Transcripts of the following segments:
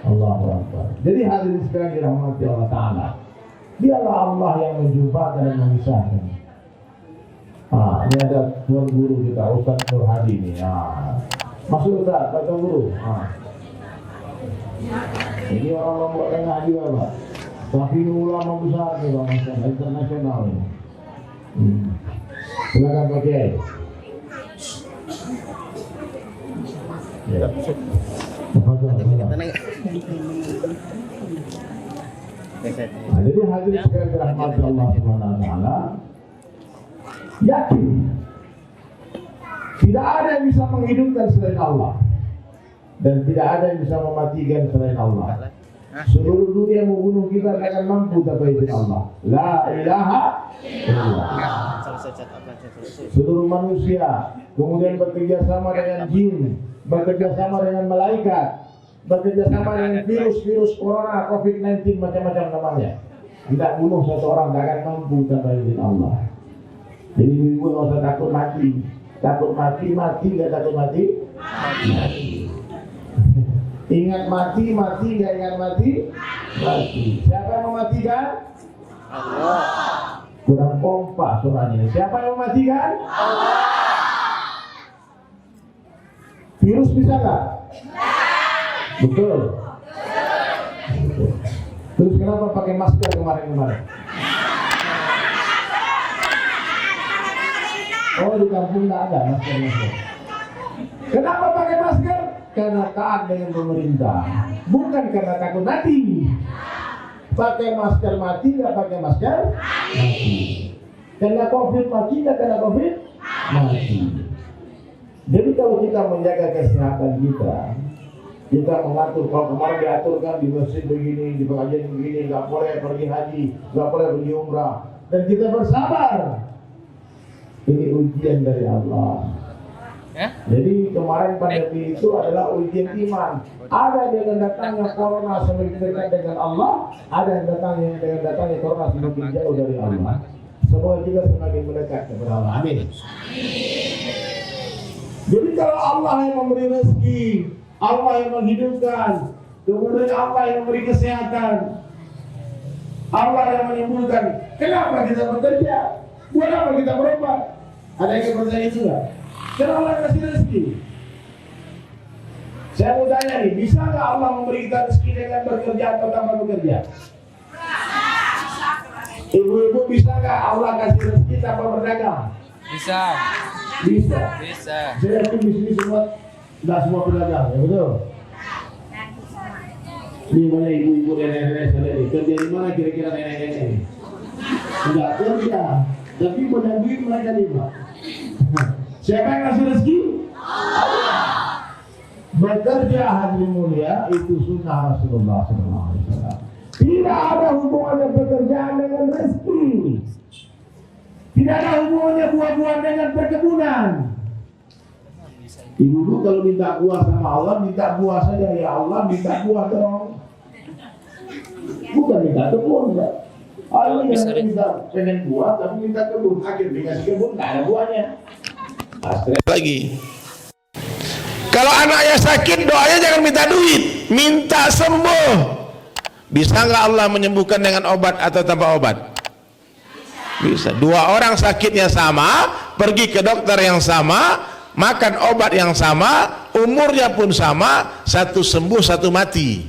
Allahu Akbar. Jadi hadirin sekalian dirahmati Allah Ta'ala, dialah Allah yang menjumpakan dan memisahkan. Ini ada tuan guru kita, Ustaz Nur Hadi ini. Masuk Ustaz, kata guru. Ini orang Lombok Tengah juga Pak, tapi ulama besar nih Pak, internasional ini. Silakan Pak Kiai. Ya. Jadi hadirin sekalian dirahmati Allah Subhanahu wa taala, yakin tidak ada yang bisa menghidupkan selain Allah dan tidak ada yang bisa mematikan selain Allah. Seluruh dunia mau bunuh kita akan mampu tanpa izin Allah. La ilaha illallah. Seluruh manusia kemudian bekerja sama dengan jin, bekerja sama dengan malaikat, bekerja sama dengan virus corona, COVID-19, macam-macam namanya. Tidak bunuh satu orang, tidak akan mampu tanpa izin Allah. Jadi ibu nggak usah takut mati. Takut mati, nggak takut mati. Ingat mati, nggak ingat mati. Siapa yang mematikan? Allah. Kurang kompak suaranya. Siapa yang mematikan? Allah. Virus bisa nggak? Betul. Terus kenapa pakai masker kemarin? Oh, di kampung nggak ada masker. Kenapa pakai masker? Karena taat dengan pemerintah, bukan karena takut mati. Pakai masker mati, nggak pakai masker mati. Karena COVID mati, nggak karena COVID mati. Jadi kalau kita menjaga kesehatan kita mengatur. Kalau kemarin diaturkan di masjid begini, di pengajian begini, nggak boleh pergi haji, nggak boleh pergi umrah, dan kita bersabar. Ini ujian dari Allah. Jadi kemarin pandemi itu adalah ujian iman. Ada yang datangnya corona semakin dekat dengan Allah, ada yang dengan datangnya corona semakin jauh dari Allah. Semua juga semakin mendekat kepada Allah. Amin. Jadi kalau Allah yang memberi rezeki, Allah yang menghidupkan, kemudian Allah yang memberi kesehatan, Allah yang menyembuhkan, kenapa kita bekerja? Buat apa kita berobat? Ada yang percaya itu nggak? Karena Allah kasih rezeki. Saya mau tanya nih, bisa nggak Allah memberi kita rezeki dengan bekerja atau tanpa bekerja? Ibu-ibu, bisa nggak Allah kasih rezeki tanpa berdagang? Bisa. Saya yakin di sini nggak semua pedagang, ya betul? Ini mana ibu-ibu nenek-nenek saya lihat, kerja di mana kira-kira nenek-nenek ini? Enggak kerja, tapi mendampingi mereka nih Pak. Siapa yang kasih rezeki? Allah. Bekerja hadirin mulia itu sunnah Rasulullah SAW. Tidak ada hubungannya pekerjaan dengan rezeki. Tidak ada hubungannya buah-buahan dengan perkebunan. Ibu kalau minta buah sama Allah, minta buah saja, ya Allah minta buah dong. Bukan minta kebun, enggak. Allah yang minta pengen buah, tapi minta kebun. Akhirnya dikasih kebun, nggak ada buahnya. Lagi. Kalau anaknya sakit, doanya jangan minta duit, minta sembuh. Bisa nggak Allah menyembuhkan dengan obat atau tanpa obat? Bisa. Dua orang sakitnya sama, pergi ke dokter yang sama, makan obat yang sama, umurnya pun sama, satu sembuh, satu mati.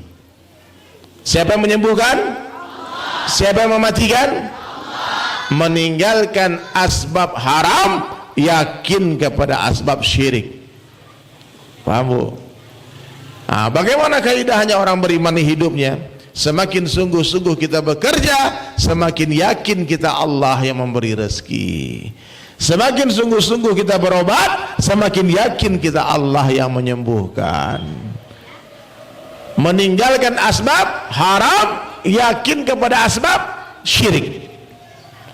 Siapa yang menyembuhkan? Siapa yang mematikan? Meninggalkan asbab haram, yakin kepada asbab syirik. Paham Bu? Bagaimana kaidahnya orang beriman hidupnya? Semakin sungguh-sungguh kita bekerja, semakin yakin kita Allah yang memberi rezeki. Semakin sungguh-sungguh kita berobat, semakin yakin kita Allah yang menyembuhkan. Meninggalkan asbab haram, yakin kepada asbab syirik.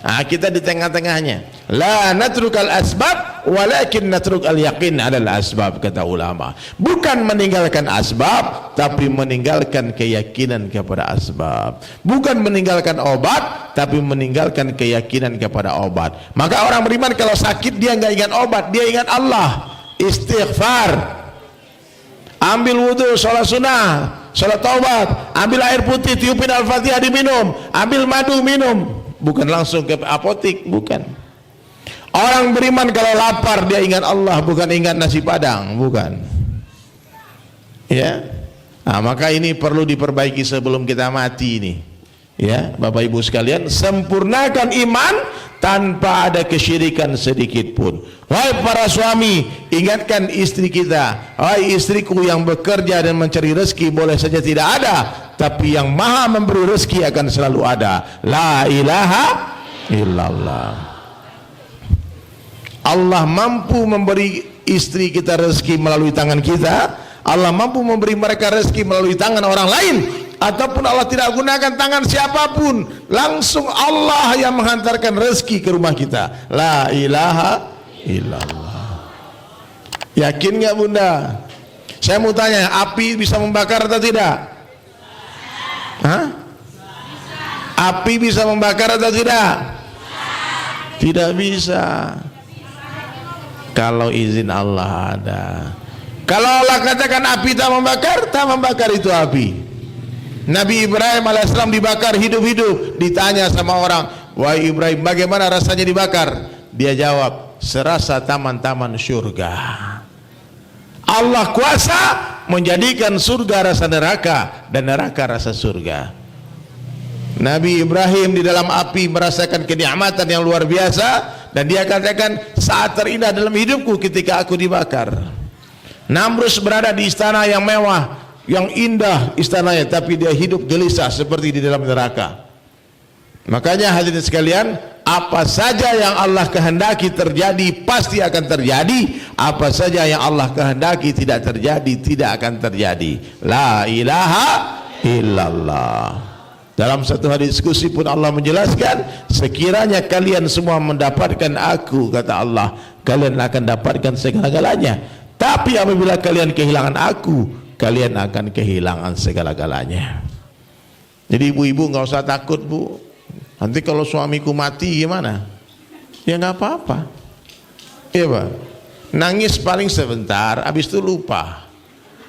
Kita di tengah-tengahnya. La natrukal asbab walakin natrukal yakin adalah asbab, kata ulama. Bukan meninggalkan asbab, tapi meninggalkan keyakinan kepada asbab. Bukan meninggalkan obat, tapi meninggalkan keyakinan kepada obat. Maka orang beriman kalau sakit dia nggak ingat obat, dia ingat Allah. Istighfar, ambil wudhu, sholat sunnah, salat taubat, ambil air putih, tiupin Al-Fatihah diminum, ambil madu minum, bukan langsung ke apotik, bukan. Orang beriman kalau lapar dia ingat Allah, bukan ingat nasi padang, bukan. Ya, nah, maka ini perlu diperbaiki sebelum kita mati ini. Ya, Bapak Ibu sekalian, sempurnakan iman tanpa ada kesyirikan sedikit pun. Wahai para suami, ingatkan istri kita, wahai istriku yang bekerja dan mencari rezeki boleh saja tidak ada, tapi yang maha memberi rezeki akan selalu ada. La ilaha illallah. Allah mampu memberi istri kita rezeki melalui tangan kita, Allah mampu memberi mereka rezeki melalui tangan orang lain, ataupun Allah tidak gunakan tangan siapapun, langsung Allah yang menghantarkan rezeki ke rumah kita. La ilaha illallah. Yakin nggak Bunda? Saya mau tanya, api bisa membakar atau tidak? Hah? Api bisa membakar atau tidak? Tidak bisa. Kalau izin Allah ada. Kalau Allah katakan api tak membakar itu api. Nabi Ibrahim alaihissalam dibakar hidup-hidup. Ditanya sama orang, wahai Ibrahim, bagaimana rasanya dibakar? Dia jawab, serasa taman-taman surga. Allah kuasa menjadikan surga rasa neraka dan neraka rasa surga. Nabi Ibrahim di dalam api merasakan kenikmatan yang luar biasa, dan dia katakan, saat terindah dalam hidupku ketika aku dibakar. Namrus berada di istana yang mewah, yang indah istananya, tapi dia hidup gelisah seperti di dalam neraka. Makanya hadirin sekalian, apa saja yang Allah kehendaki terjadi pasti akan terjadi, apa saja yang Allah kehendaki tidak terjadi tidak akan terjadi. La ilaha illallah. Dalam satu hari diskusi pun Allah menjelaskan, sekiranya kalian semua mendapatkan aku, kata Allah, kalian akan dapatkan segala-galanya. Tapi apabila kalian kehilangan aku, kalian akan kehilangan segala-galanya. Jadi ibu-ibu nggak usah takut bu. Nanti kalau suamiku mati gimana? Ya nggak apa-apa. Iya pak. Nangis paling sebentar, habis itu lupa.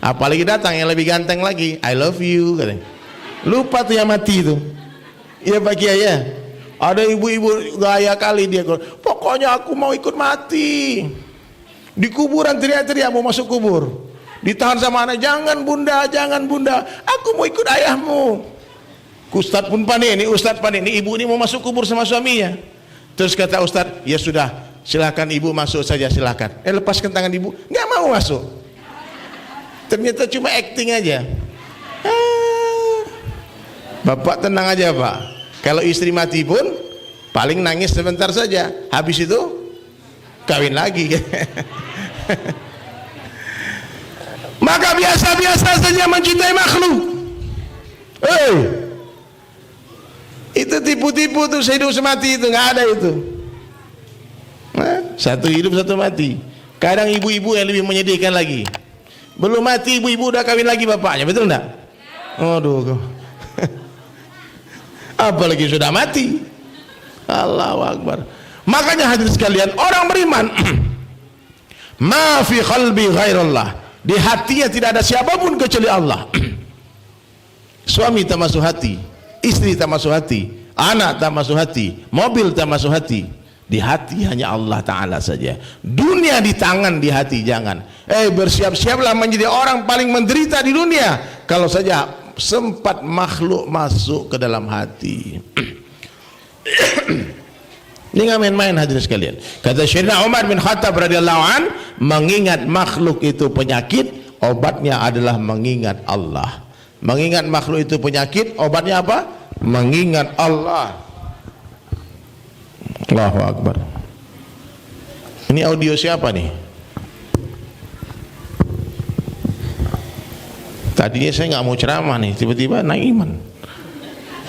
Apalagi datang yang lebih ganteng lagi, I love you katanya. Lupa tuh yang mati itu. Iya Pak Kiai ya. Ada ibu-ibu gaya kali dia, pokoknya aku mau ikut mati. Di kuburan teriak-teriak mau masuk kubur. Ditahan sama anak, jangan bunda, aku mau ikut ayahmu. Ustadz pun panik, ini Ustadz panik, ini ibu ini mau masuk kubur sama suaminya. Terus kata Ustadz, ya sudah, silakan ibu masuk saja, silakan. Lepaskan tangan ibu, nggak mau masuk. Ternyata cuma acting aja. Bapak tenang aja Pak, kalau istri mati pun paling nangis sebentar saja, habis itu kawin lagi. Maka biasa-biasa saja mencintai makhluk. Itu tipu-tipu tuh, sehidup semati itu nggak ada itu. Satu hidup satu mati. Kadang ibu-ibu yang lebih menyedihkan lagi, belum mati ibu-ibu udah kawin lagi bapaknya, betul nggak? Aduh. Apalagi sudah mati. Allahu Akbar. Makanya hadirin sekalian, orang beriman ma fi qalbi ghairallah, di hatinya tidak ada siapapun kecuali Allah. Suami tak masuk hati, istri tak masuk hati, anak tak masuk hati, mobil tak masuk hati. Di hati hanya Allah Ta'ala saja. Dunia di tangan, di hati jangan. Bersiap-siaplah menjadi orang paling menderita di dunia kalau saja sempat makhluk masuk ke dalam hati. Ini nggak main-main hadirin sekalian. Kata Sayyidina Umar bin Khattab radhiyallahu an, mengingat makhluk itu penyakit, obatnya adalah mengingat Allah. Mengingat makhluk itu penyakit, obatnya apa? Mengingat Allah. Allahu Akbar. Ini audio siapa nih? Tadinya saya nggak mau ceramah nih, tiba-tiba naik iman.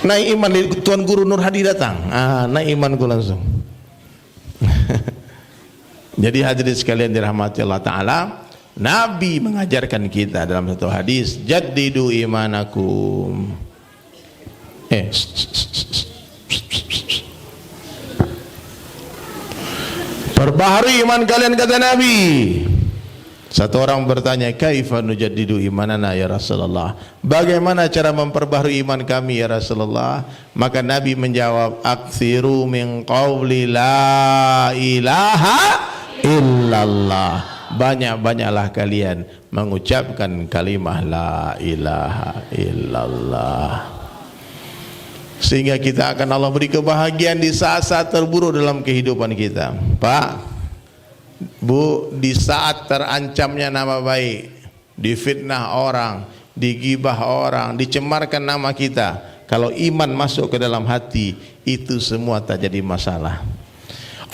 Naik iman, Tuan Guru Nur Hadi datang. Naik imanku langsung. Jadi hadirin sekalian dirahmati Allah Ta'ala, Nabi mengajarkan kita dalam satu hadis, jaddidu imanakum. Perbaharui iman kalian, kata Nabi. Satu orang bertanya, kaifa nujaddidu imanana ya Rasulullah? Bagaimana cara memperbaharui iman kami ya Rasulullah? Maka Nabi menjawab, aktsiru min qawli la ilaha illallah. Banyak-banyaklah kalian mengucapkan kalimah la ilaha illallah, sehingga kita akan Allah beri kebahagiaan di saat-saat terburuk dalam kehidupan kita. Pak, Bu, di saat terancamnya nama baik, difitnah orang, digibah orang, dicemarkan nama kita, kalau iman masuk ke dalam hati, itu semua tak jadi masalah.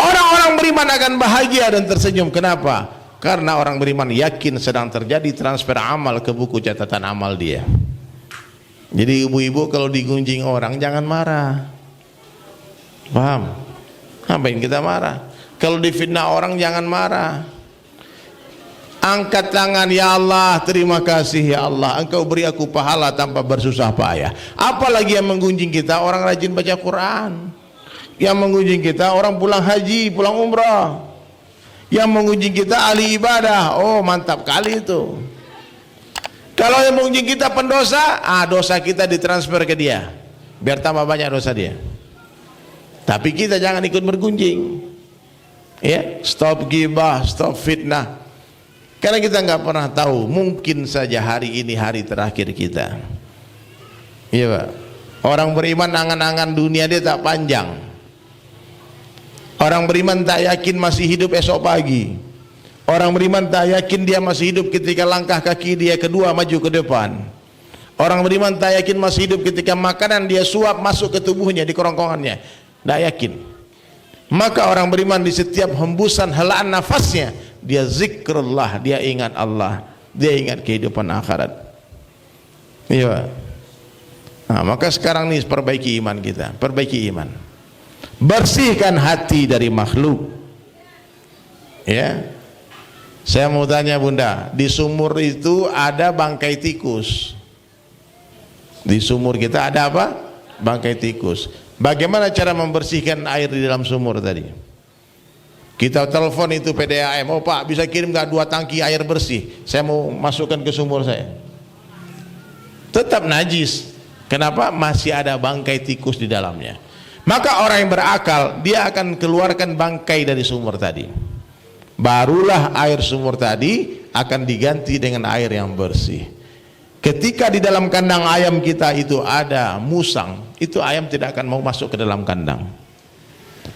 Orang-orang beriman akan bahagia dan tersenyum. Kenapa? Karena orang beriman yakin sedang terjadi transfer amal ke buku catatan amal dia. Jadi ibu-ibu kalau digunjing orang jangan marah. Paham? Ngapain kita marah? Kalau difitnah orang jangan marah. Angkat tangan, ya Allah, terima kasih ya Allah, Engkau beri aku pahala tanpa bersusah payah. Apalagi yang menggunjing kita orang rajin baca Quran, yang menggunjing kita orang pulang haji, pulang umrah, yang menggunjing kita ahli ibadah. Oh, mantap kali itu. Kalau yang menggunjing kita pendosa, dosa kita ditransfer ke dia biar tambah banyak dosa dia. Tapi kita jangan ikut bergunjing. Ya, stop gibah, stop fitnah. Karena kita nggak pernah tahu, mungkin saja hari ini hari terakhir kita. Iya Pak. Orang beriman angan-angan dunia dia tak panjang. Orang beriman tak yakin masih hidup esok pagi. Orang beriman tak yakin dia masih hidup ketika langkah kaki dia kedua maju ke depan. Orang beriman tak yakin masih hidup ketika makanan dia suap masuk ke tubuhnya, di kerongkongannya. Tak yakin. Maka orang beriman di setiap hembusan helaan nafasnya, dia zikrullah, dia ingat Allah, dia ingat kehidupan akhirat. Iya. Nah, maka sekarang nih perbaiki iman kita, perbaiki iman, bersihkan hati dari makhluk. Ya, saya mau tanya Bunda, di sumur itu ada bangkai tikus. Di sumur kita ada apa? Bangkai tikus. Bagaimana cara membersihkan air di dalam sumur tadi? Kita telepon itu PDAM, oh Pak bisa kirim nggak 2 tangki air bersih, saya mau masukkan ke sumur saya. Tetap najis. Kenapa? Masih ada bangkai tikus di dalamnya. Maka orang yang berakal, dia akan keluarkan bangkai dari sumur tadi. Barulah air sumur tadi akan diganti dengan air yang bersih. Ketika di dalam kandang ayam kita itu ada musang, itu ayam tidak akan mau masuk ke dalam kandang.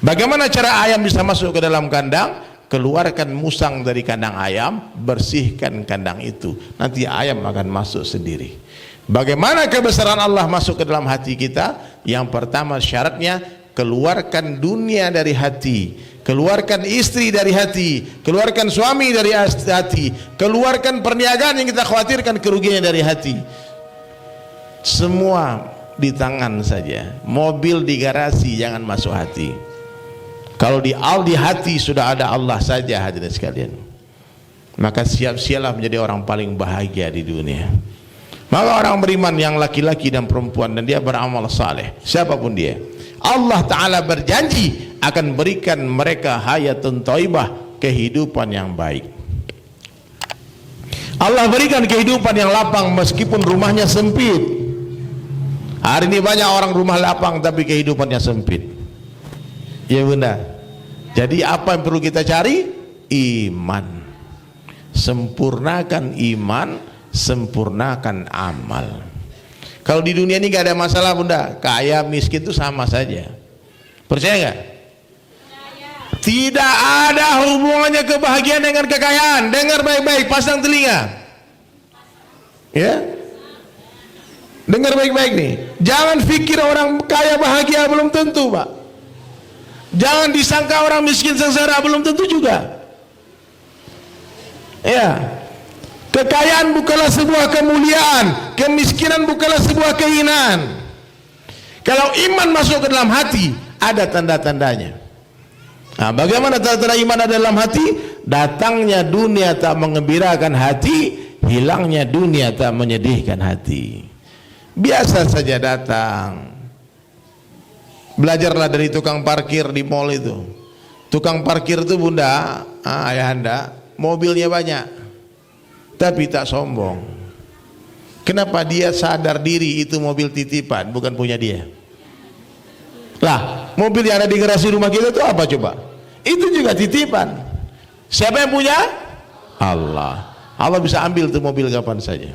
Bagaimana cara ayam bisa masuk ke dalam kandang? Keluarkan musang dari kandang ayam, bersihkan kandang itu, nanti ayam akan masuk sendiri. Bagaimana kebesaran Allah masuk ke dalam hati kita? Yang pertama syaratnya, keluarkan dunia dari hati, keluarkan istri dari hati, keluarkan suami dari hati, keluarkan perniagaan yang kita khawatirkan kerugiannya dari hati. Semua di tangan saja. Mobil di garasi jangan masuk hati. Kalau di hati sudah ada Allah saja, hadirin sekalian, maka siap-siaplah menjadi orang paling bahagia di dunia. Maka orang beriman yang laki-laki dan perempuan dan dia beramal saleh, siapapun dia, Allah Ta'ala berjanji akan berikan mereka hayatun thayyibah, kehidupan yang baik. Allah berikan kehidupan yang lapang meskipun rumahnya sempit. Hari ini banyak orang rumah lapang tapi kehidupannya sempit. Ya Bunda. Jadi apa yang perlu kita cari? Iman. Sempurnakan iman, sempurnakan amal. Kalau di dunia ini gak ada masalah Bunda, kaya miskin itu sama saja. Percaya gak? Tidak ada hubungannya kebahagiaan dengan kekayaan. Dengar baik-baik, pasang telinga. Ya, dengar baik-baik nih. Jangan pikir orang kaya bahagia, belum tentu Pak. Jangan disangka orang miskin sengsara, belum tentu juga. Ya, kekayaan bukanlah sebuah kemuliaan, kemiskinan bukanlah sebuah kehinaan. Kalau iman masuk ke dalam hati, ada tanda-tandanya. Nah, bagaimana tanda-tanda iman ada dalam hati? Datangnya dunia tak mengembirakan hati, hilangnya dunia tak menyedihkan hati. Biasa saja datang. Belajarlah dari tukang parkir di mall itu. Tukang parkir itu Bunda, ayahanda, mobilnya banyak. tapi tak sombong. Kenapa? Dia sadar diri itu mobil titipan, bukan punya dia. Lah, mobil yang ada di garasi rumah kita itu apa coba? Itu juga titipan. Siapa yang punya? Allah. Allah bisa ambil tuh mobil kapan saja.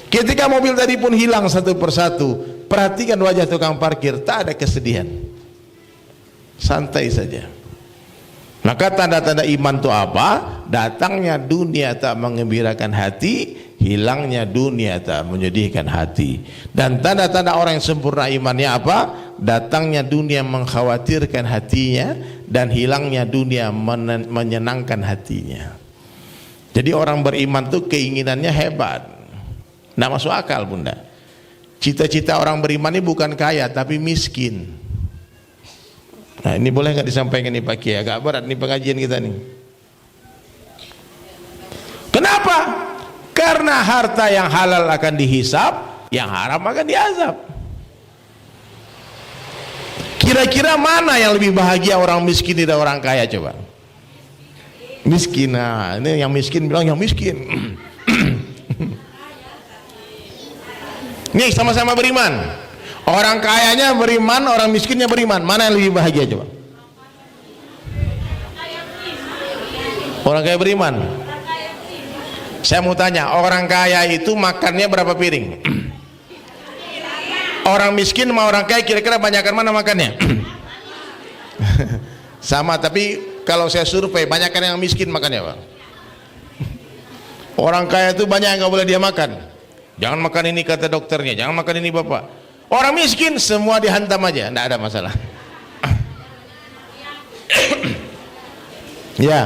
Ketika mobil tadi pun hilang satu persatu, perhatikan wajah tukang parkir, tak ada kesedihan, santai saja. Maka tanda-tanda iman itu apa? Datangnya dunia tak mengembirakan hati, hilangnya dunia tak menyedihkan hati. Dan tanda-tanda orang yang sempurna imannya apa? Datangnya dunia mengkhawatirkan hatinya, dan hilangnya dunia menyenangkan hatinya. Jadi orang beriman tuh keinginannya hebat, nggak masuk akal bunda. Cita-cita orang beriman ini bukan kaya tapi miskin. Nah ini boleh nggak disampaikan nih Pak Kiai? Agak berat nih pengajian kita nih. Kenapa? Karena harta yang halal akan dihisap, yang haram akan diazab. Kira-kira mana yang lebih bahagia, orang miskin dan orang kaya coba? Miskin. Nah ini yang miskin bilang yang miskin. Nih sama-sama beriman. Orang kayanya beriman, orang miskinnya beriman. Mana yang lebih bahagia coba? Orang kaya beriman. Saya mau tanya, orang kaya itu makannya berapa piring? Orang miskin sama orang kaya kira-kira banyakan mana makannya? Sama, tapi kalau saya survei banyakan yang miskin makannya Pak. Orang kaya itu banyak yang nggak boleh dia makan. Jangan makan ini kata dokternya, jangan makan ini bapak. Orang miskin semua dihantam aja, tidak ada masalah. Ya,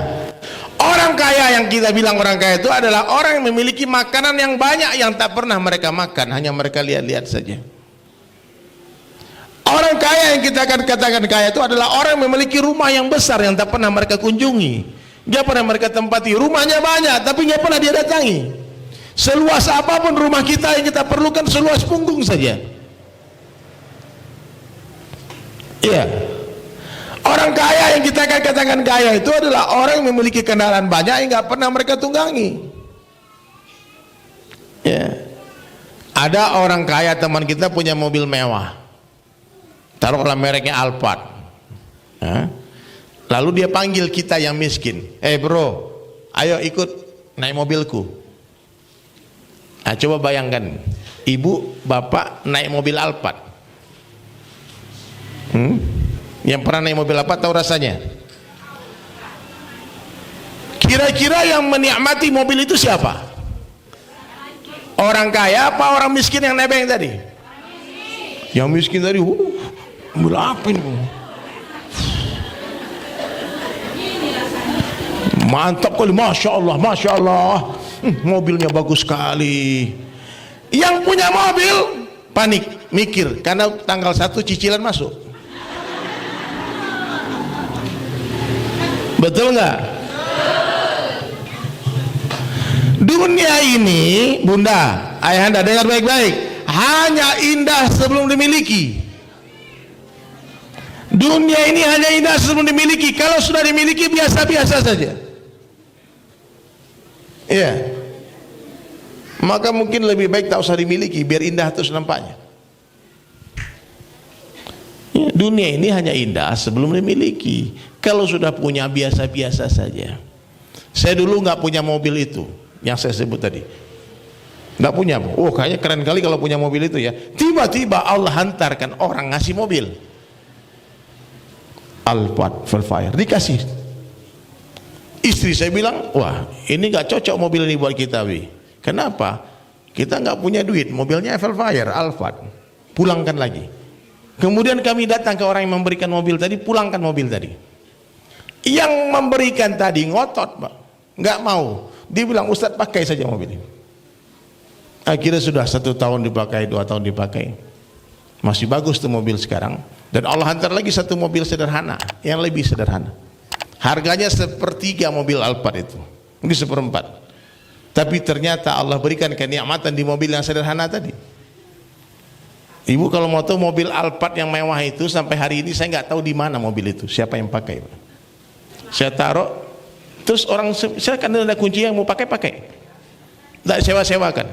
orang kaya yang kita bilang orang kaya itu adalah orang yang memiliki makanan yang banyak yang tak pernah mereka makan, hanya mereka lihat-lihat saja. Orang kaya yang kita akan katakan kaya itu adalah orang yang memiliki rumah yang besar yang tak pernah mereka kunjungi, nggak pernah mereka tempati. Rumahnya banyak tapi nggak pernah dia datangi. Seluas apapun rumah kita yang kita perlukan, seluas punggung saja. Iya. Orang kaya yang kita akan katakan kaya itu adalah orang yang memiliki kendaraan banyak yang nggak pernah mereka tunggangi. Ya. Ada orang kaya teman kita punya mobil mewah, taruhlah mereknya Alphard. Lalu dia panggil kita yang miskin, bro, ayo ikut naik mobilku. Nah, coba bayangkan, ibu bapak naik mobil Alphard. Yang pernah naik mobil apa tahu rasanya? Kira-kira yang menikmati mobil itu siapa? Orang kaya apa orang miskin yang nebeng tadi? Yang miskin tadi, mobil apa ini? Mantap kali, masya Allah, masya Allah, mobilnya bagus sekali. Yang punya mobil panik, mikir karena tanggal 1 cicilan masuk. Betul nggak? Dunia ini, bunda, ayahanda dengar baik-baik, hanya indah sebelum dimiliki. Dunia ini hanya indah sebelum dimiliki. Kalau sudah dimiliki biasa-biasa saja. Iya. Maka mungkin lebih baik tak usah dimiliki, biar indah terus nampaknya. Ya, dunia ini hanya indah sebelum dimiliki. Kalau sudah punya biasa-biasa saja. Saya dulu nggak punya mobil itu yang saya sebut tadi, nggak punya. Oh kayaknya keren kali kalau punya mobil itu ya. Tiba-tiba Allah hantarkan orang ngasih mobil Alphard Velfire, dikasih. Istri saya bilang, wah ini nggak cocok mobil ini buat kita, Wi. Kenapa? Kita nggak punya duit, mobilnya Velfire Alphard, pulangkan lagi. Kemudian kami datang ke orang yang memberikan mobil tadi, pulangkan mobil tadi. Yang memberikan tadi ngotot Pak, nggak mau. Dia bilang, Ustadz pakai saja mobil ini. Akhirnya sudah 1 tahun dipakai, 2 tahun dipakai, masih bagus tuh mobil sekarang. Dan Allah hantar lagi satu mobil sederhana, yang lebih sederhana. Harganya 1/3 mobil Alphard itu, mungkin 1/4. Tapi ternyata Allah berikan kenikmatan di mobil yang sederhana tadi. Ibu kalau mau tahu mobil Alphard yang mewah itu, sampai hari ini saya nggak tahu di mana mobil itu, siapa yang pakai. Saya taruh, terus orang saya kan ada kunci yang mau pakai. Tidak sewa-sewakan.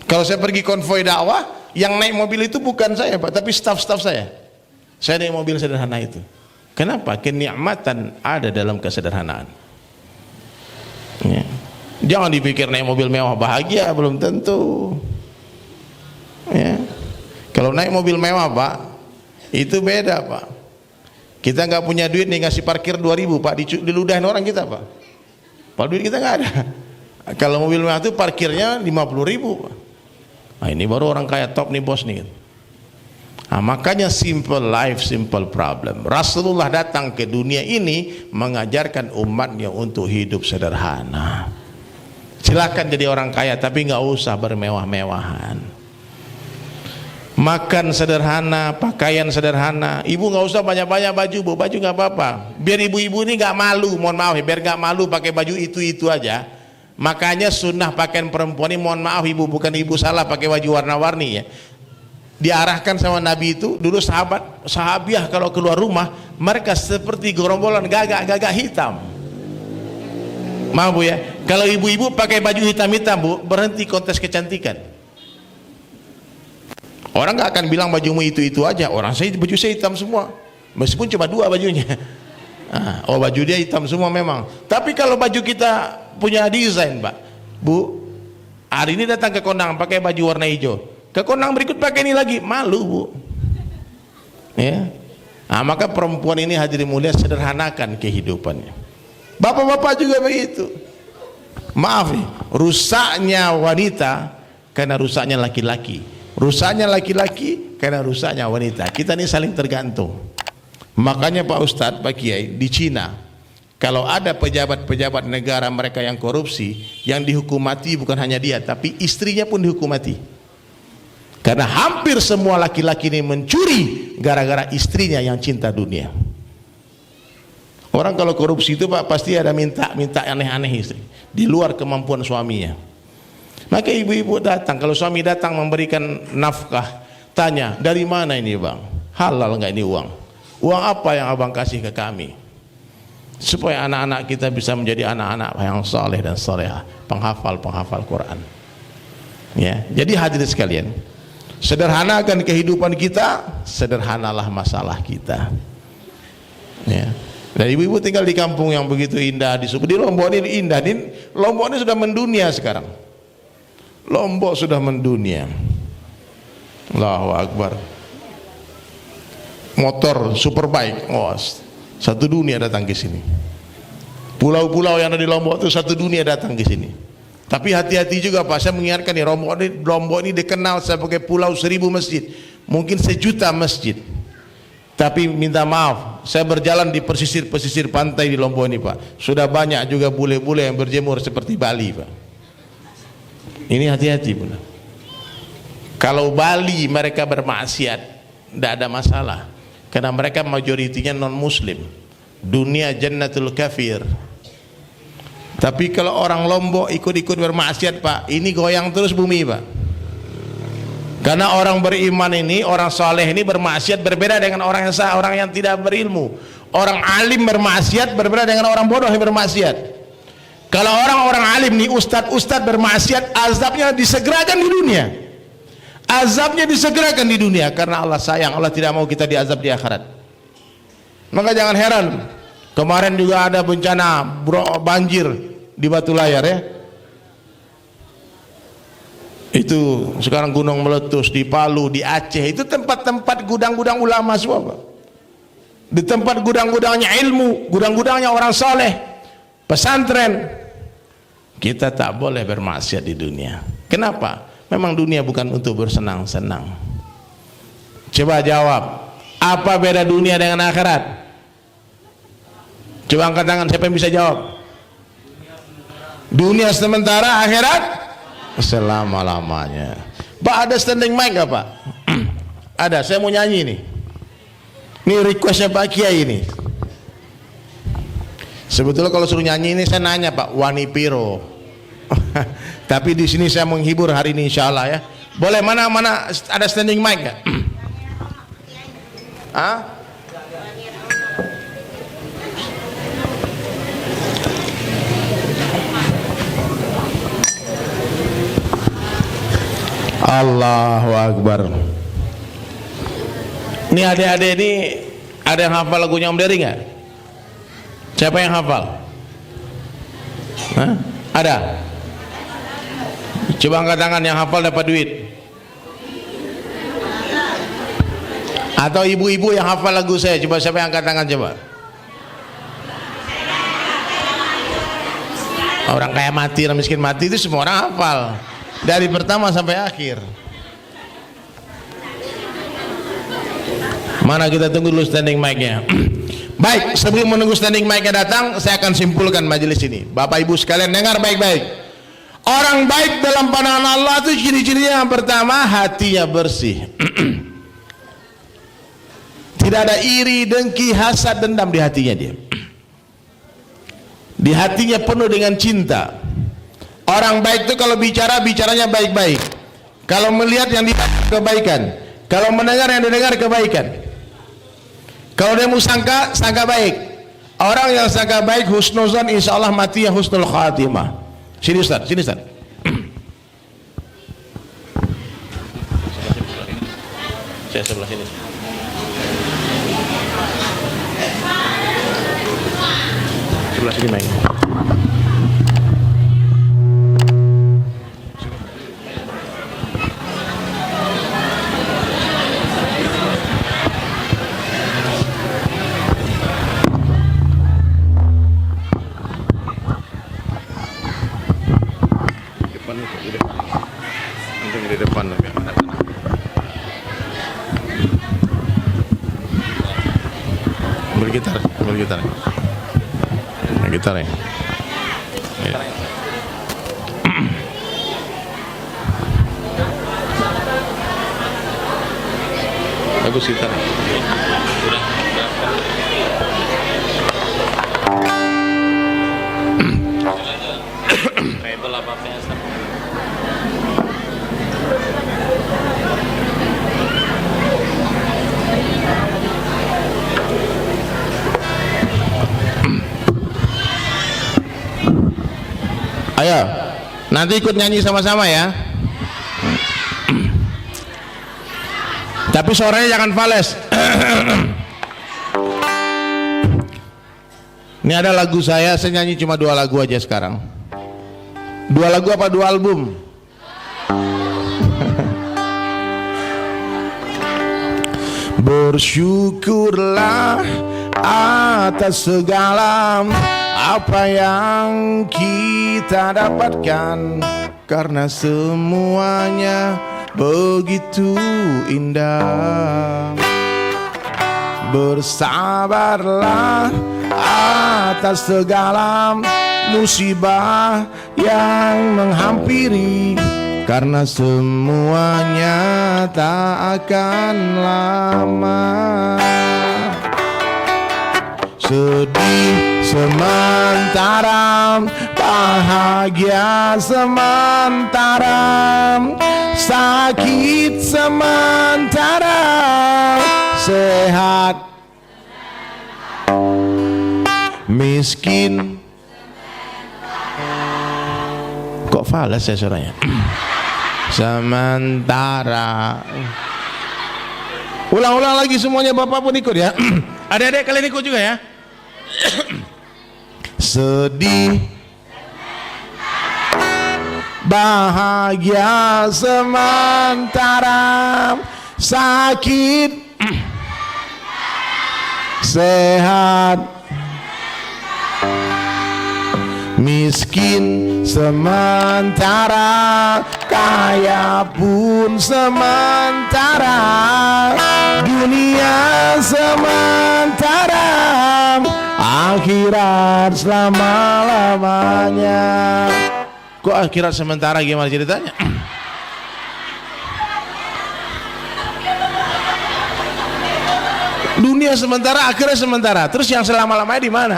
Kalau saya pergi konvoi dakwah, yang naik mobil itu bukan saya Pak, tapi staf-staf saya. Saya naik mobil sederhana itu. Kenapa? Kenikmatan ada dalam kesederhanaan. Ya. Jangan dipikir naik mobil mewah bahagia, belum tentu. Ya. Kalau naik mobil mewah Pak, itu beda Pak. Kita nggak punya duit nih, ngasih parkir 2.000 Pak, diludahin orang kita Pak. Pak, duit kita nggak ada. Kalau mobil mewah itu parkirnya 50.000 Pak. Nah, ini baru orang kaya top nih bos nih. Nah, makanya simple life, simple problem. Rasulullah datang ke dunia ini mengajarkan umatnya untuk hidup sederhana. Silakan jadi orang kaya, tapi nggak usah bermewah-mewahan. Makan sederhana, pakaian sederhana. Ibu nggak usah banyak-banyak baju, Bu. Baju nggak apa-apa. Biar ibu-ibu ini nggak malu, mohon maaf ya, biar nggak malu pakai baju itu aja. Makanya sunnah pakaian perempuan ini, mohon maaf ibu, bukan ibu salah pakai baju warna-warni ya. Diarahkan sama Nabi itu, dulu sahabiah kalau keluar rumah, mereka seperti gerombolan gagak hitam. Maaf Bu ya, kalau ibu-ibu pakai baju hitam-hitam Bu, berhenti kontes kecantikan. Orang nggak akan bilang bajumu itu aja. Orang baju saya hitam semua, meskipun cuma 2 bajunya. Oh, baju dia hitam semua memang. Tapi kalau baju kita punya desain Pak, Bu, hari ini datang ke kondangan pakai baju warna hijau, ke kondangan berikut pakai ini lagi, malu Bu. Ya. Nah, maka perempuan ini hadirin mulia, sederhanakan kehidupannya. Bapak-bapak juga begitu. Maaf nih, rusaknya wanita karena rusaknya laki-laki. Rusaknya laki-laki karena rusaknya wanita. Kita ini saling tergantung. Makanya Pak Ustadz, Pak Kiai, di Cina kalau ada pejabat-pejabat negara mereka yang korupsi, yang dihukum mati bukan hanya dia, tapi istrinya pun dihukum mati. Karena hampir semua laki-laki ini mencuri gara-gara istrinya yang cinta dunia. Orang kalau korupsi itu Pak pasti ada minta aneh-aneh istri, di luar kemampuan suaminya. Maka ibu-ibu datang, kalau suami datang memberikan nafkah, tanya, dari mana ini Bang? Halal nggak ini uang? Uang apa yang abang kasih ke kami? Supaya anak-anak kita bisa menjadi anak-anak yang saleh dan salehah, penghafal Quran. Ya, jadi hadirin sekalian, sederhanakan kehidupan kita, sederhanalah masalah kita. Ya. Dan ibu-ibu tinggal di kampung yang begitu indah, di Lombok ini indah, Lombok ini sudah mendunia sekarang. Lombok sudah mendunia. Allahu Akbar. Motor superbike, oh, satu dunia datang ke sini. Pulau-pulau yang ada di Lombok itu satu dunia datang ke sini. Tapi hati-hati juga Pak, saya mengingatkan nih, Lombok ini dikenal sebagai pulau 1000 masjid, mungkin 1.000.000 masjid. Tapi minta maaf, saya berjalan di pesisir pantai di Lombok ini Pak, sudah banyak juga bule-bule yang berjemur seperti Bali Pak. Ini hati-hati benar. Kalau Bali mereka bermaksiat, tidak ada masalah, karena mereka majoritinya non muslim. Dunia jannatul kafir. Tapi kalau orang Lombok ikut-ikut bermaksiat Pak, ini goyang terus bumi Pak. Karena orang beriman ini, orang soleh ini bermaksiat berbeda dengan orang yang tidak berilmu. Orang alim bermaksiat berbeda dengan orang bodoh yang bermaksiat. Kalau orang-orang alim nih, ustadz bermaksiat, azabnya disegerakan di dunia. Azabnya disegerakan di dunia karena Allah sayang, Allah tidak mau kita diazab di akhirat. Maka jangan heran, kemarin juga ada bencana banjir di Batu Layar ya. Itu sekarang gunung meletus di Palu, di Aceh, itu tempat-tempat gudang-gudang ulama semua Pak. Di tempat gudang-gudangnya ilmu, gudang-gudangnya orang soleh, pesantren. Kita tak boleh bermaksiat di dunia. Kenapa? Memang dunia bukan untuk bersenang-senang. Coba jawab, apa beda dunia dengan akhirat? Coba angkat tangan, siapa yang bisa jawab? Dunia sementara, akhirat selama-lamanya. Pak, ada standing mic gak Pak? Ada, saya mau nyanyi nih. Ini requestnya Pak Kiai ini. Sebetulnya kalau suruh nyanyi ini saya nanya Pak Wani Piro. Tapi di sini saya menghibur hari ini insya Allah ya. Boleh, mana ada standing mic gak? Hah? Allahu Akbar. Ini adik-adik ini ada yang hafal lagunya Om Dery nggak? Siapa yang hafal? Hah? Ada? Coba angkat tangan yang hafal dapat duit. Atau ibu-ibu yang hafal lagu saya, coba siapa yang angkat tangan coba? Orang kaya mati, orang miskin mati itu semua orang hafal dari pertama sampai akhir. Mana kita tunggu dulu standing mic-nya. Baik, sebelum menunggu standing mic-nya datang, saya akan simpulkan majelis ini. Bapak Ibu sekalian dengar baik-baik. Orang baik dalam pandangan Allah itu ciri-cirinya yang pertama, hatinya bersih. Tidak ada iri, dengki, hasad, dendam di hatinya dia. Di hatinya penuh dengan cinta. Orang baik itu kalau bicara, bicaranya baik-baik. Kalau melihat yang dilihat kebaikan. Kalau mendengar yang didengar kebaikan. Kalau dia mau sangka, sangka baik. Orang yang sangka baik husnuzan, insya Allah mati ya husnul khatimah. Sini Ustaz, sini Ustaz. Saya sebelah sini. Sebelah sini main. Di depan lebih mana? Ambil gitar ya. Gitar ya. Bagus gitar. Kabel apa-apa ya. Ayo, nanti ikut nyanyi sama-sama ya. Tapi suaranya jangan fales. Ini ada lagu saya nyanyi cuma 2 lagu aja sekarang. 2 lagu apa 2 album? Bersyukurlah atas segala apa yang kita dapatkan, karena semuanya begitu indah. Bersabarlah atas segala musibah yang menghampiri, karena semuanya tak akan lama. Sedih sementara, bahagia sementara, sakit sementara, sehat miskin. Kok fales ya suaranya? Sementara. Ulang-ulang lagi semuanya, Bapak pun ikut ya. Adik-adik kalian ikut juga ya. Sedih bahagia sementara, sakit sehat miskin sementara, kaya pun sementara, dunia sementara, akhirat selama-lamanya. Kok akhirat sementara, gimana ceritanya? Dunia sementara, akhirat sementara, terus yang selama-lamanya di mana?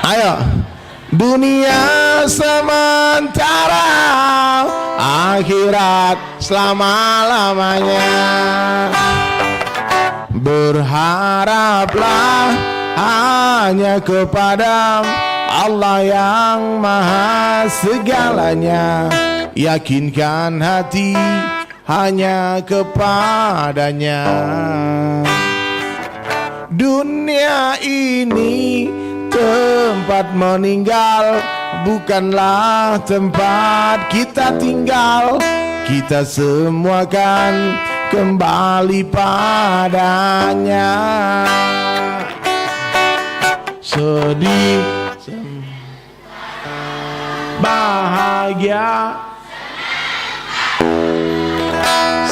Ayo, dunia sementara, akhirat selama-lamanya. Berharaplah hanya kepada Allah yang maha segalanya. yakinkan hati hanya kepadanya. Dunia ini tempat meninggal, bukanlah tempat kita tinggal. Kita semua kan kembali padanya. Sedih, bahagia,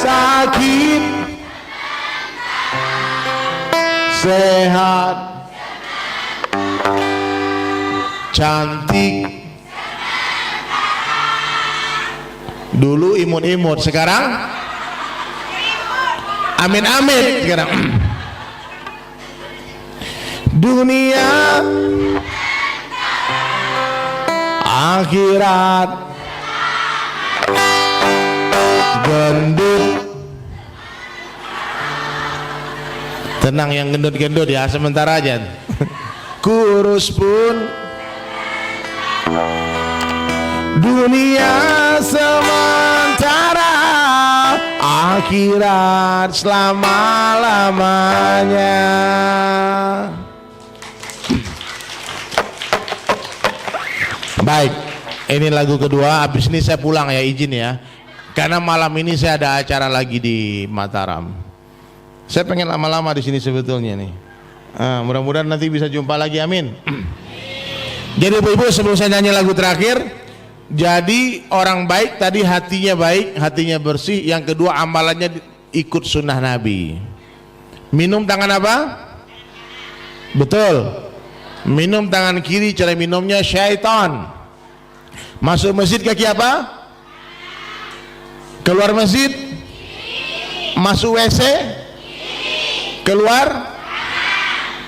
sakit, sehat, cantik. Dulu imut-imut, sekarang amin-amin. Sekarang dunia, akhirat, gendut. Tenang yang gendut-gendut ya, sementara aja. Kurus pun dunia sementara, akhirat selama-lamanya. Baik, ini lagu kedua. Habis ini saya pulang ya, izin ya, karena malam ini saya ada acara lagi di Mataram. Saya pengen lama-lama di sini sebetulnya nih. Mudah-mudahan nanti bisa jumpa lagi, amin. Jadi ibu-ibu, sebelum saya nyanyi lagu terakhir, jadi orang baik tadi hatinya baik, hatinya bersih. Yang kedua amalannya ikut sunnah Nabi. Minum tangan apa? Betul. Minum tangan kiri, cara minumnya syaitan. Masuk masjid kaki apa? Keluar masjid? Masuk WC? Keluar?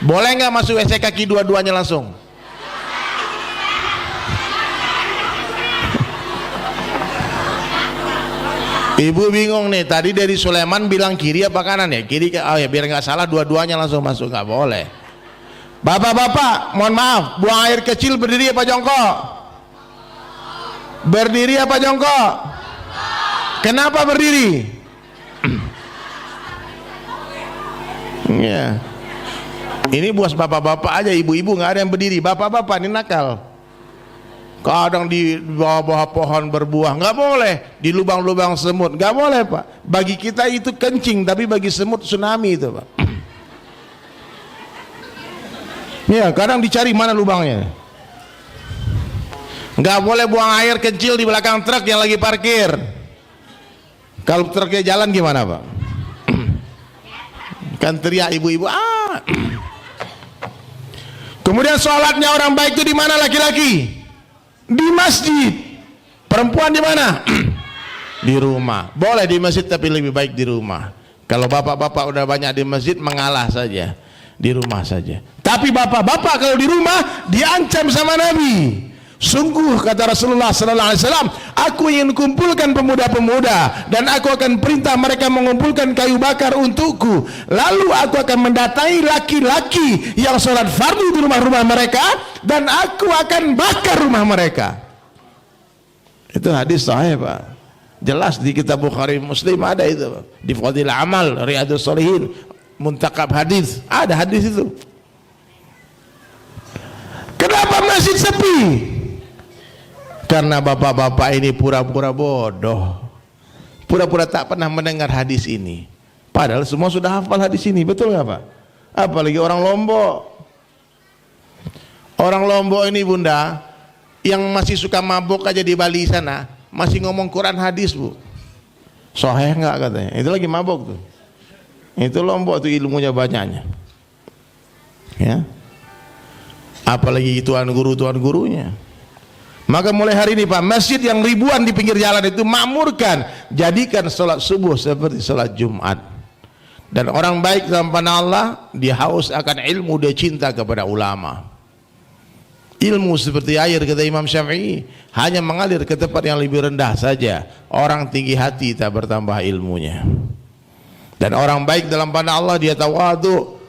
Boleh nggak masuk WC kaki dua-duanya langsung? Ibu bingung nih, tadi dari Sulaiman bilang kiri apa kanan ya? Kiri, oh ya biar nggak salah dua-duanya langsung masuk, nggak boleh. Bapak-bapak, mohon maaf, buang air kecil berdiri apa jongkok? Berdiri apa jongkok? Kenapa berdiri? Ya. Ini buat bapak-bapak aja, ibu-ibu nggak ada yang berdiri. Bapak-bapak ini nakal. Kadang di bawah-bawah pohon berbuah nggak boleh, di lubang-lubang semut nggak boleh Pak. Bagi kita itu kencing, tapi bagi semut tsunami itu Pak. Ya, kadang dicari mana lubangnya. Nggak boleh buang air kecil di belakang truk yang lagi parkir. Kalau truknya jalan gimana Pak? Kan teriak ibu-ibu. Kemudian sholatnya orang baik itu di mana laki-laki? Di masjid. Perempuan di mana? Di rumah. Boleh di masjid tapi lebih baik di rumah. Kalau bapak-bapak udah banyak di masjid, mengalah saja. Di rumah saja. Tapi bapak-bapak kalau di rumah diancam sama Nabi. Sungguh kata Rasulullah sallallahu alaihi wasallam, aku ingin kumpulkan pemuda-pemuda dan aku akan perintah mereka mengumpulkan kayu bakar untukku. Lalu aku akan mendatangi laki-laki yang sholat fardu di rumah-rumah mereka dan aku akan bakar rumah mereka. Itu hadis sahih Pak. Jelas di kitab Bukhari Muslim ada itu Pak. Di Fadil Amal, Riyadhus Shalihin, Muntakab hadis, ada hadis itu. Kenapa masjid sepi? Karena bapak-bapak ini pura-pura bodoh, pura-pura tak pernah mendengar hadis ini. Padahal semua sudah hafal hadis ini, betul nggak Pak? Apalagi orang Lombok. Orang Lombok ini Bunda, yang masih suka mabuk aja di Bali sana, masih ngomong Quran hadis Bu. Sahih nggak katanya? Itu lagi mabuk tuh. Itu Lombok tuh ilmunya banyaknya. Ya. Apalagi tuan gurunya. Maka mulai hari ini Pak, masjid yang ribuan di pinggir jalan itu makmurkan, jadikan sholat subuh seperti sholat Jumat. Dan orang baik dalam pandangan Allah, dia haus akan ilmu, dia cinta kepada ulama. Ilmu seperti air kata Imam Syafi'i, hanya mengalir ke tempat yang lebih rendah saja. Orang tinggi hati tak bertambah ilmunya. Dan orang baik dalam pandangan Allah, dia tawadu,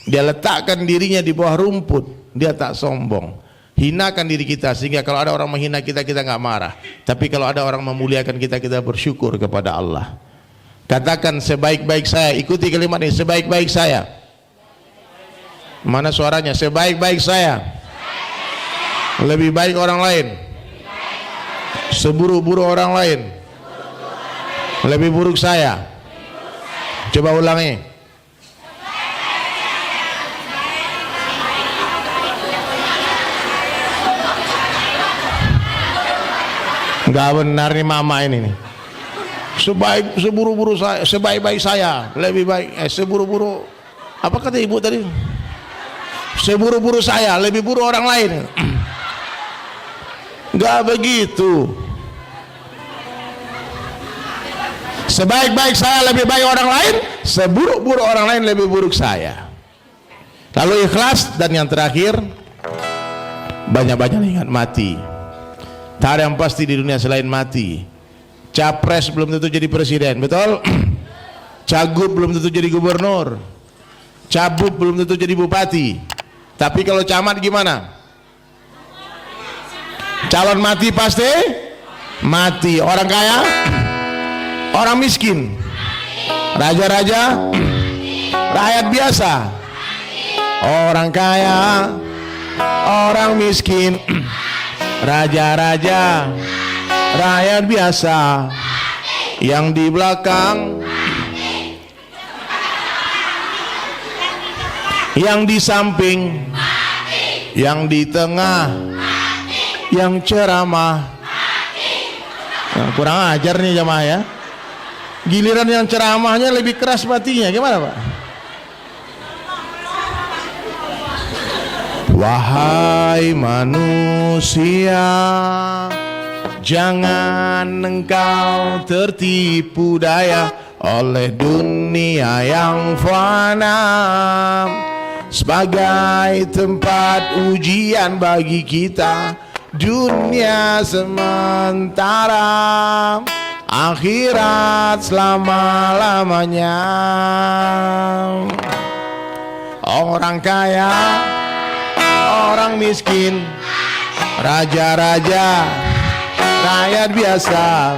dia letakkan dirinya di bawah rumput, dia tak sombong. hinakan diri kita, sehingga kalau ada orang menghina kita, kita nggak marah. Tapi kalau ada orang memuliakan kita, kita bersyukur kepada Allah. Katakan sebaik-baik saya, ikuti kalimat ini, sebaik-baik saya. Mana suaranya? Sebaik-baik saya, lebih baik orang lain, seburuk-buruk orang lain, lebih buruk saya. Coba ulangi. Gak benar nih mama ini nih. Seburuk-buruk saya, sebaik-baik saya, lebih baik seburuk-buruk. Apa kata ibu tadi? Seburuk-buruk saya, lebih buruk orang lain. Gak begitu. Sebaik-baik saya, lebih baik orang lain, seburuk-buruk orang lain, lebih buruk saya. Lalu ikhlas, dan yang terakhir, banyak-banyak ingat mati. Tak ada yang pasti di dunia selain mati. Capres belum tentu jadi presiden, betul? Cagup belum tentu jadi gubernur. Cabut belum tentu jadi bupati. Tapi kalau camat gimana? Calon mati pasti mati. Orang kaya, orang miskin, raja-raja, rakyat biasa. Orang kaya, orang miskin, raja-raja, rakyat biasa. Yang di belakang, yang di samping, yang di tengah, yang ceramah. Nah, kurang ajar nih jamaah ya. Giliran yang ceramahnya lebih keras matinya, gimana Pak? Wahai manusia, jangan engkau tertipu daya oleh dunia yang fana, sebagai tempat ujian bagi kita. Dunia sementara, akhirat selama-lamanya. Orang kaya, orang miskin, raja-raja, rakyat biasa,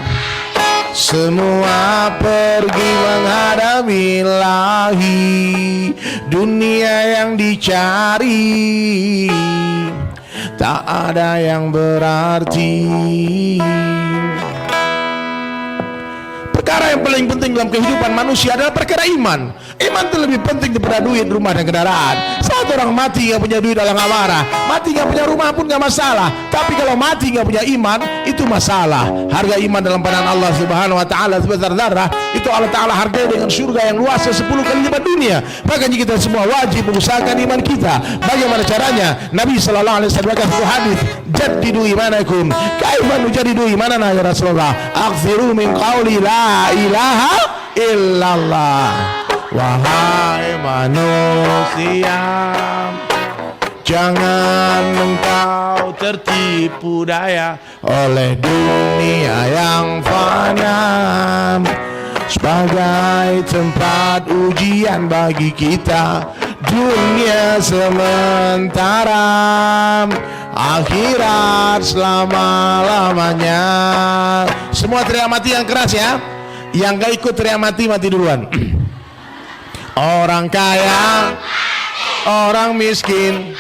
semua pergi menghadapi ilahi. Dunia yang dicari, tak ada yang berarti. Perkara yang paling penting dalam kehidupan manusia adalah perkara iman. Iman itu lebih penting daripada duit, rumah, dan kendaraan. Saat orang mati nggak punya duit, Allah nggak marah. Mati nggak punya rumah pun nggak masalah. Tapi kalau mati nggak punya iman, itu masalah. Harga iman dalam pandangan Allah Subhanahu Wa Taala sebesar darah, itu Allah Taala hargai dengan surga yang luasnya 10 kali lipat dunia. Makanya kita semua wajib mengusahakan iman kita. Bagaimana caranya? Nabi Sallallahu Alaihi Wasallam berkata hadis, jaddidu imanakum. Kaifa nujaddidu imanana ya Rasulullah? Aghfiru min qawli la ilaha illallah. Wahai manusia, jangan engkau tertipu daya oleh dunia yang fana, sebagai tempat ujian bagi kita. Dunia sementara, akhirat selama-lamanya. Semua teriak mati yang keras ya. Yang gak ikut teriak mati, mati duluan. Orang kaya, orang miskin,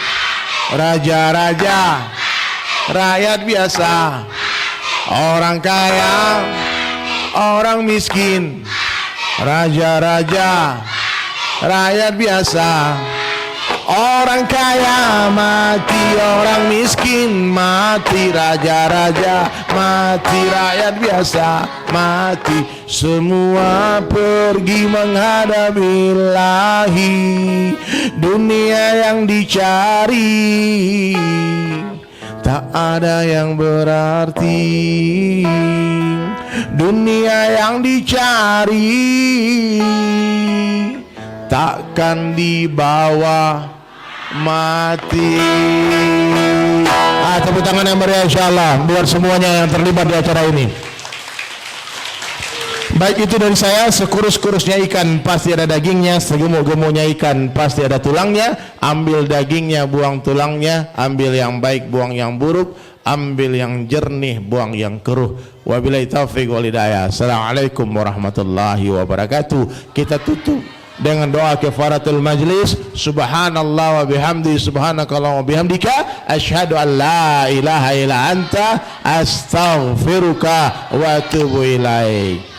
raja-raja, rakyat biasa. Orang kaya, orang miskin, raja-raja, rakyat biasa. Orang kaya mati, orang miskin mati, raja-raja mati, rakyat biasa mati. Semua pergi menghadap ilahi. Dunia yang dicari, tak ada yang berarti. Dunia yang dicari, takkan dibawa mati. Tepuk tangan yang meriah insyaallah buat semuanya yang terlibat di acara ini. Baik, itu dari saya. Sekurus-kurusnya ikan pasti ada dagingnya, segemuk-gemuknya ikan pasti ada tulangnya. Ambil dagingnya, buang tulangnya. Ambil yang baik, buang yang buruk. Ambil yang jernih, buang yang keruh. Wabillahi taufiq wal hidayah. Assalamualaikum warahmatullahi wabarakatuh. Kita tutup dengan doa kafaratul majlis. Subhanallah wa bihamdi, subhanakallah wa bihamdika, asyhadu an la ilaha illa anta, astaghfiruka wa atubu ilaik.